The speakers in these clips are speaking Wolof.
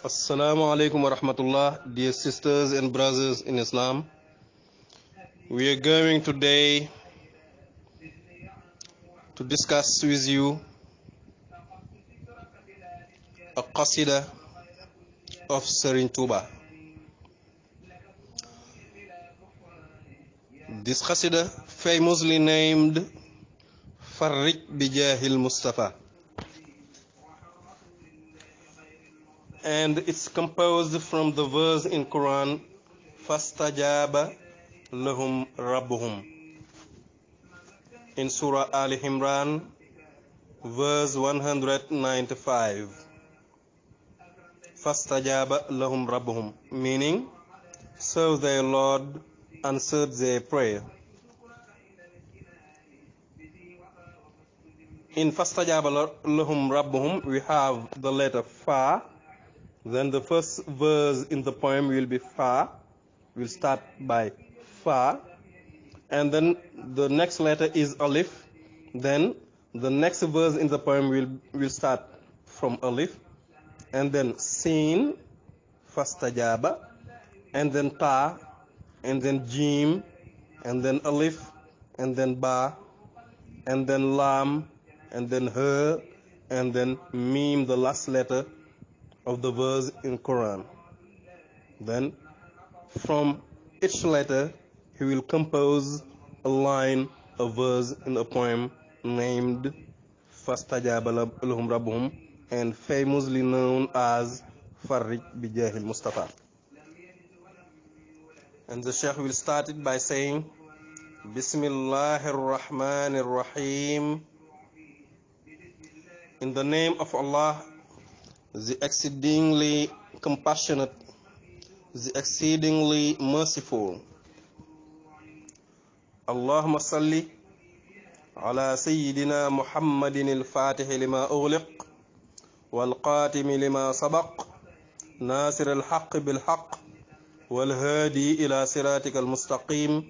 Assalamu alaikum wa rahmatullah, dear sisters and brothers in Islam. We are going today to discuss with you a qasida of SERIᱧ TOUBA. This qasida, famously named FARIJ BIJAAHIL MUSTAFA, and it's composed from the verse in Quran, فَاسْتَجَابَ لَهُمْ رَبُّهُمْ, in Surah Al Imran, verse 195. فَاسْتَجَابَ لَهُمْ رَبُّهُمْ, meaning, so their Lord answered their prayer. In فَاسْتَجَابَ لَهُمْ رَبُّهُمْ, we have the letter Fa. Then the first verse in the poem will be Fa. We'll start by Fa. And then the next letter is Alif. Then the next verse in the poem will start from Alif. And then Sin, Fastajaba. And then Ta. And then Jim. And then Alif. And then Ba. And then Lam. And then Her. And then Mim, the last letter of the verse in Quran. Then from each letter he will compose a line, a verse in a poem named Fastajaba Lahum Rabbuhum, and famously known as Farij Bijahil Mustafa. And the Sheikh will start it by saying, Bismillahir Rahmanir Rahim, in the name of Allah, the exceedingly compassionate, the exceedingly merciful. Allahumma salli ala Sayyidina Muhammadin al-Fatih lima ughliq wal qatim lima sabaq nasir al-haqq bil haqq wal hadi ila siratika al-mustaqim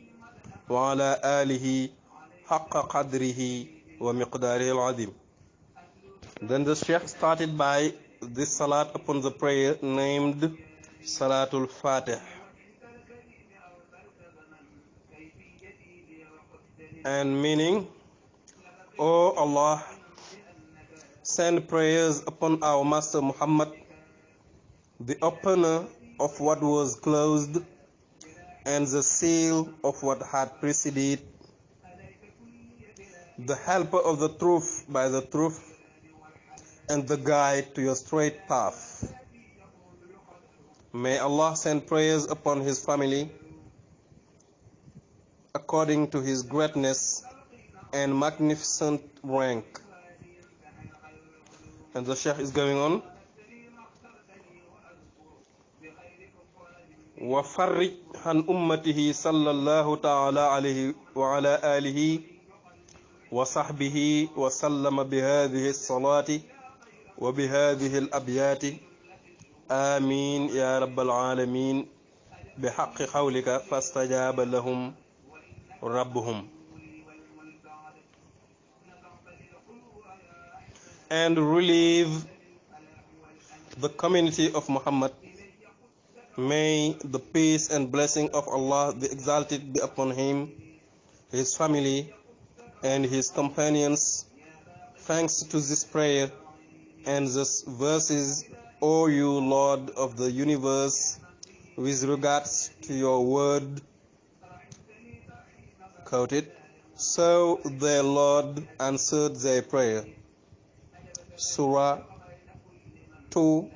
wa ala alihi haqqa qadrihi wa miqdarihi al-azim. Then the Sheikh started by this salat upon the prayer named Salatul Fatih, and meaning, O Allah, send prayers upon our Master Muhammad, the opener of what was closed and the seal of what had preceded, the helper of the truth by the truth, and the guide to your straight path. May Allah send prayers upon his family according to his greatness and magnificent rank. And the Sheikh is going on. وَفَرِّجْ عَنْ أُمَّتِهِ صَلَّى اللَّهُ تَعَالَى عَلَيْهِ وَعَلَى آلِهِ وَصَحْبِهِ وَسَلَّمَ بِهَذِهِ الصَّلَاةِ وبهذه الأبيات آمين يا رب العالمين بحق قولك فاستجاب لهم ربهم. And relieve the community of Muhammad. May the peace and blessing of Allah the Exalted be upon him, his family, and his companions. Thanks to this prayer and these verses, O you Lord of the universe, with regards to your word, quoted, so their Lord answered their prayer. Surah 2,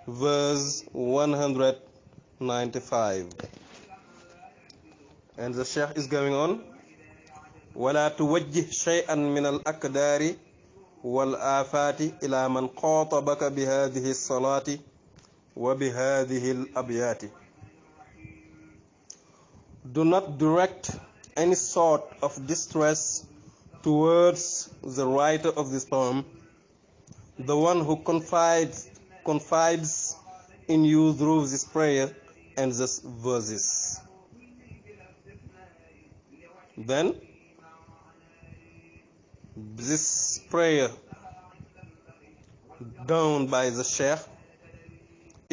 verse 195. And the Sheikh is going on, وَلَا تُوَجِّهْ شَيْئًا مِنَ الْأَكْدَارِ والآفات إلى من خاطبك بهذه الصلاة وبهذه الأبيات. Do not direct any sort of distress towards the writer of this poem, the one who confides in you through this prayer and these verses. Then this prayer done by the Sheikh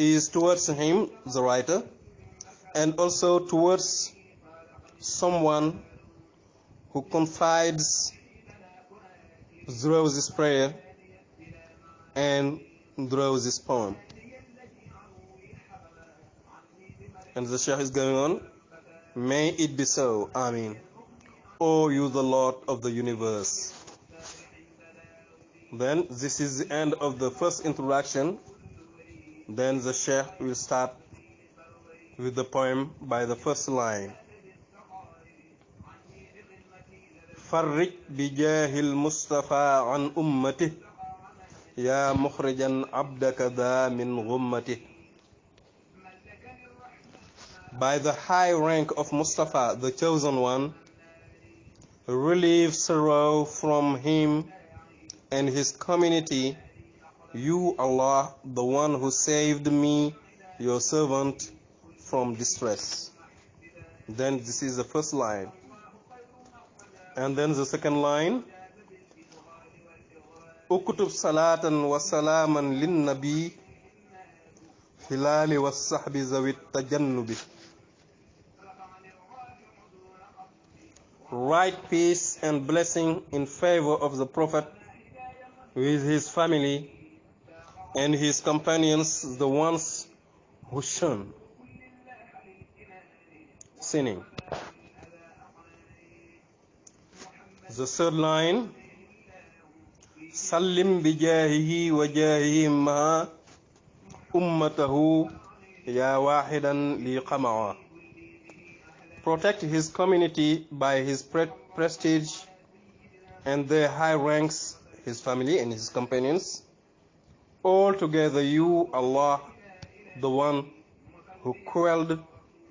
is towards him, the writer, and also towards someone who confides through this prayer and through this poem. And the Shaykh is going on, may it be so, Ameen. O you the Lord of the universe. Then this is the end of the first introduction. Then the Shaykh will start with the poem by the first line. FARIJ BIJAAHIL MUSTAFA عن أمته يا مخرجا عبدك ذا من غمته. By the high rank of Mustafa, the chosen one, relieve sorrow from him and his community, you Allah, the one who saved me, your servant, from distress. Then this is the first line. And then the second line, Uktub salatan wa salaman lin nabi hilali was sahbi zawit tajannubi. Write peace and blessing in favor of the Prophet with his family and his companions, the ones who shun sinning. The third line, Sallim bijahihi wa jahihim maha ummatahu ya wahidan li qama'a. Protect his community by his prestige and their high ranks, his family and his companions. All together you, Allah, the one who quelled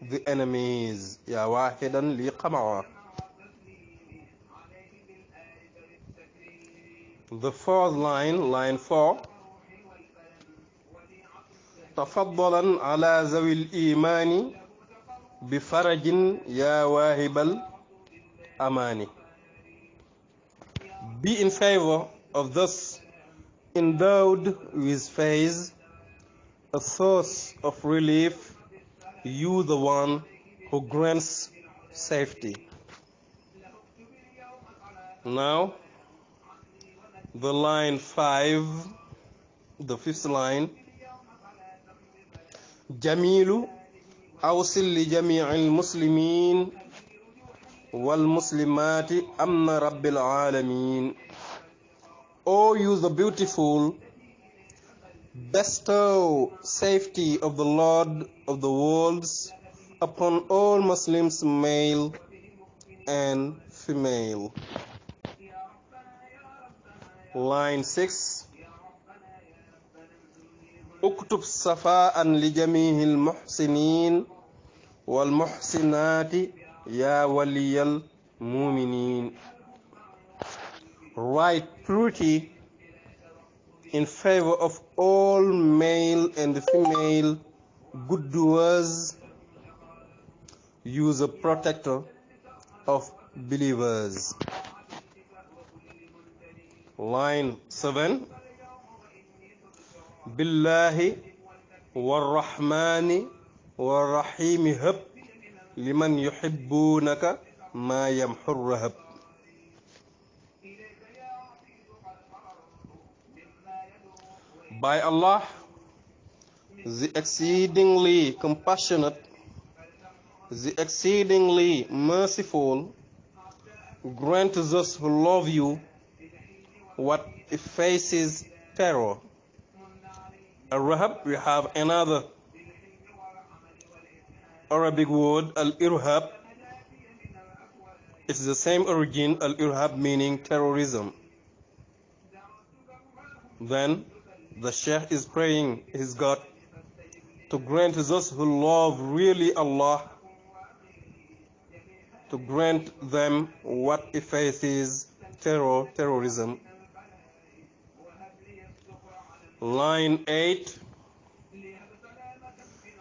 the enemies. Ya wahidan li qama'a. The fourth line, line 4. Tafaddalan ala zawil imani bifarajin ya wahibal amani. Be in favor of those endowed with faith, a source of relief, you the one who grants safety. Now, the line 5, the fifth line, Jamilu awsil li jami'il muslimin wal muslimati amna rabbil alamin. O you the beautiful, bestow safety of the Lord of the worlds upon all Muslims, male and female. Line 6. Uktub safa'an li jamihil muhsinin wal muhsinati ya waliyal mu'minin. Write purity in favor of all male and female good doers, you the protector of believers. Line 7. Billahi warrahmani warrahimi hab liman yuhibbunaka ma yamhur rahab. By Allah, the exceedingly compassionate, the exceedingly merciful, grant to those who love you what effaces terror. Al-Rahab, we have another Arabic word, Al-Irhab. It's the same origin, Al-Irhab, meaning terrorism. Then the Shaykh is praying his God to grant those who love really Allah, to grant them what effaces terrorism. Line 8.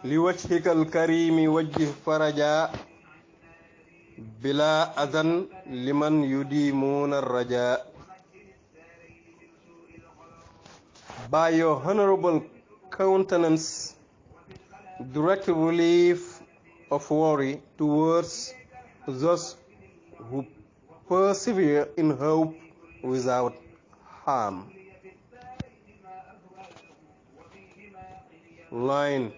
لوجهك الكريم وجه فرجا بلا أذن لمن يديمون الرجاء. By your honorable countenance direct relief of worry towards those who persevere in hope without harm. Line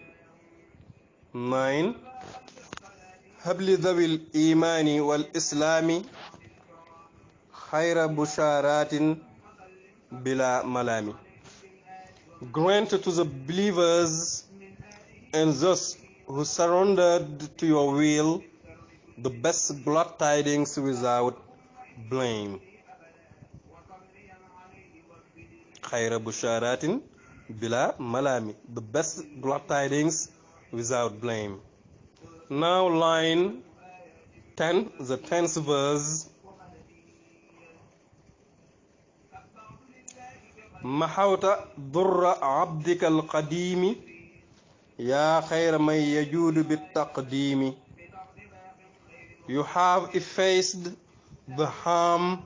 9. هب لذوي الإيمان والإسلام خير بشارات بلا ملام. Grant to the believers and those who surrendered to your will the best glad tidings without blame. خير بشارات بلا ملام. The best glad tidings without blame. Now line 10, the 10th verse. محوت ضر عبدك القديم يا خير من يجود بالتقديم. You have effaced the harm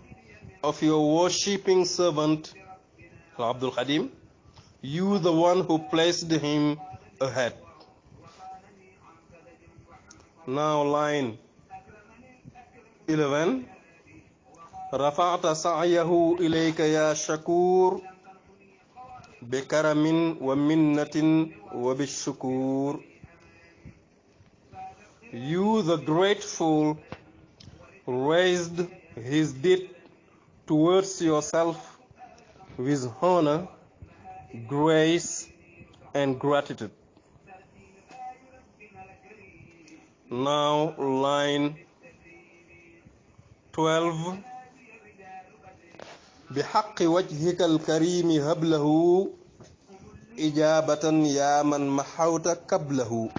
of your worshipping servant Abdul Qadim, you the one who placed him ahead. Now line 11. رفعت سعيه إليك يا شكور بكرم ومنة وبالشكور. You the grateful raised his deed towards yourself with honor, grace and gratitude. Now line 12. بحق وجهك الكريم هب له إجابة يا من محوت قبله.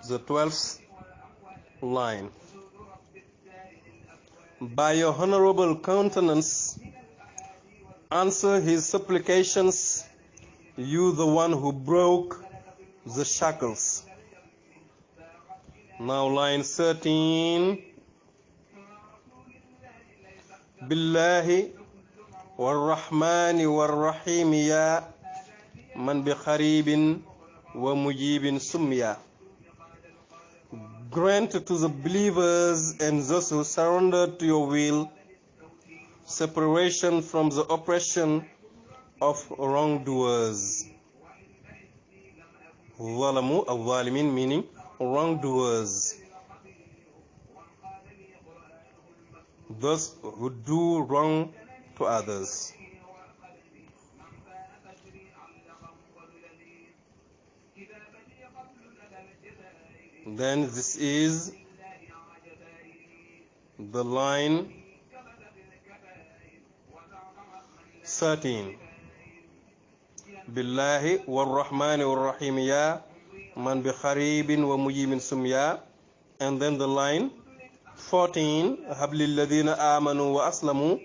The 12th line. By your honorable countenance, answer his supplications, you the one who broke the shackles. Now line 13. بالله والرحمن والرحيم يا من بخريب ومجيب سميا. Grant to the believers and those who surrendered to your will separation from the oppression of wrongdoers. ظلموا الظالمين meaning wrongdoers, those who do wrong to others. Then this is the line 13. بالله والرحمن والرحيم يا من بخريب ومجيب سميا. And then the line 14. هب للذين آمنوا وأسلموا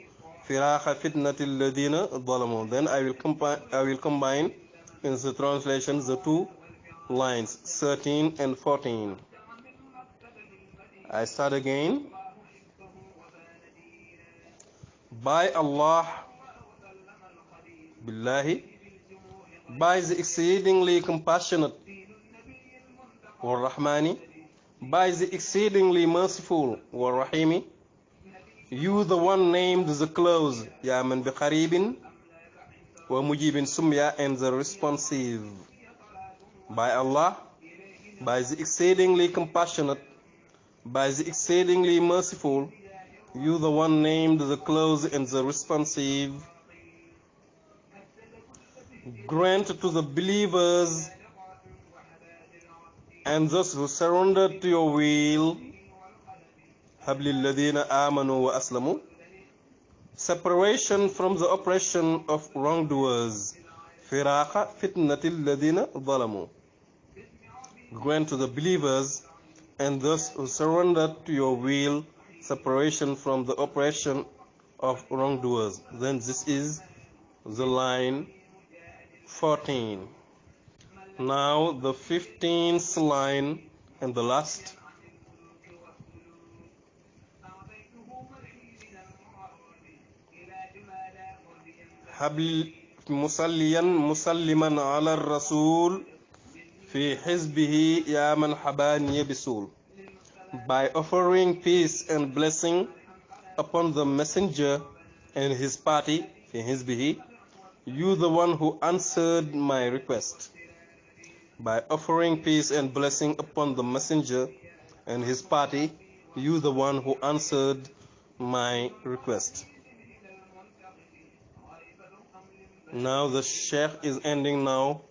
فراق فتنة الذين ظلموا. Then I will combine in the translation the two lines 13 and 14. I start again. By Allah, Billahi, by the exceedingly compassionate, Wa Rahmani, by the exceedingly merciful, Wa Rahimi, you the one named the close, Ya man bi Qaribin, Wa Mujibin Sumya, and the responsive. By Allah, by the exceedingly compassionate, by the exceedingly merciful, you the one named the close and the responsive. Grant to the believers and those who surrendered to your will, هب للذين آمنوا وأسلموا, separation from the oppression of wrongdoers, فراق فتنة الذين ظلموا. Grant to the believers and those who surrendered to your will separation from the oppression of wrongdoers. Then this is the line 14. Now the 15th line and the last. هب musalliyan musalliman ala rasul fi hizbihi ya man habani bisul. By offering peace and blessing upon the messenger and his party, fi hizbihi, you the one who answered my request. By offering peace and blessing upon the messenger and his party, you the one who answered my request. Now the Sheikh is ending now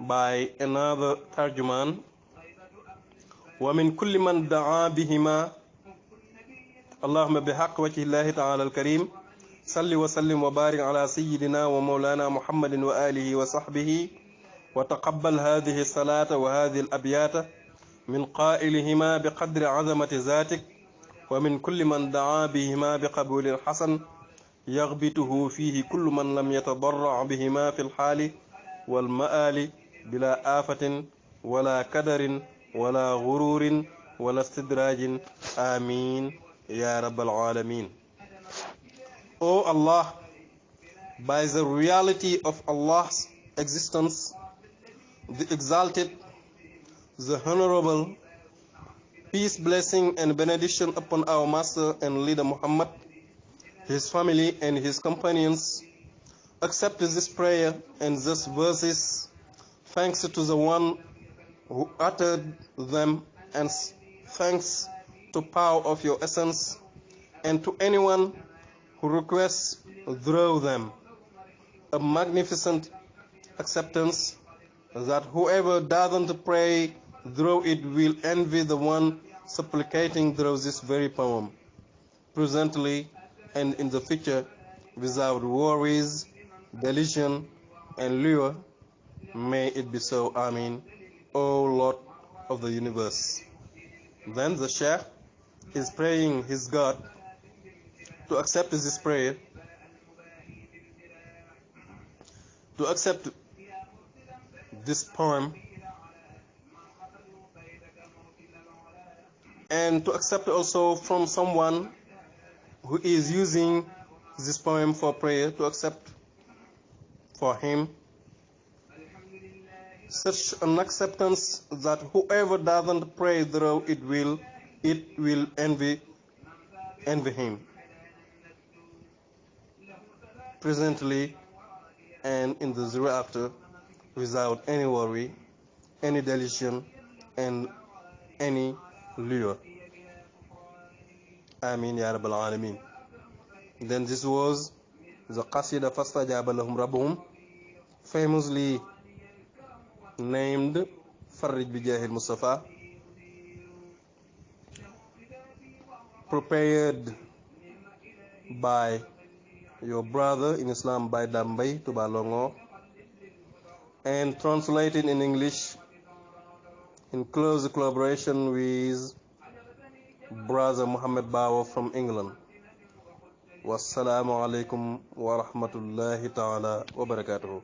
by another tarjuman. ومن كل من دعا بهما اللهم بحق وجه الله تعالى الكريم صل وسلم وبارك على سيدنا ومولانا محمد وآله وصحبه وتقبل هذه الصلاة وهذه الأبيات من قائلهما بقدر عظمة ذاتك ومن كل من دعا بهما بقبول حسن يغبطه فيه كل من لم يتضرع بهما في الحال والمآل بلا آفة ولا كدر ولا غرور ولا استدراج آمين يا رب العالمين. O Allah, by the reality of Allah's existence, the exalted, the honorable, peace, blessing and benediction upon our master and leader Muhammad, his family and his companions, accept this prayer and these verses, thanks to the one who uttered them, and thanks to power of your essence, and to anyone who requests through them a magnificent acceptance, that whoever doesn't pray through it will envy the one supplicating through this very poem, presently and in the future, without worries, delusion, and lure. May it be so, Amin, O Lord of the universe. Then the Sheikh is praying his God to accept this prayer, to accept this poem, and to accept also from someone who is using this poem for prayer, to accept for him such an acceptance that whoever doesn't pray through it will envy him, presently and in the hereafter, without any worry, any delusion, and any lure. Amin ya Rabbal Alameen. Then this was the Qasida Fastajaba Lahum Rabbuhum, famously named FARIJ BIJAAHIL MUSTAFA, prepared by your brother in Islam by Dambay TOUBA Longo, and translated in English in close collaboration with brother Muhammad Bawa from England. Wassalamu alaikum wa rahmatullahi ta'ala wa barakatuhu.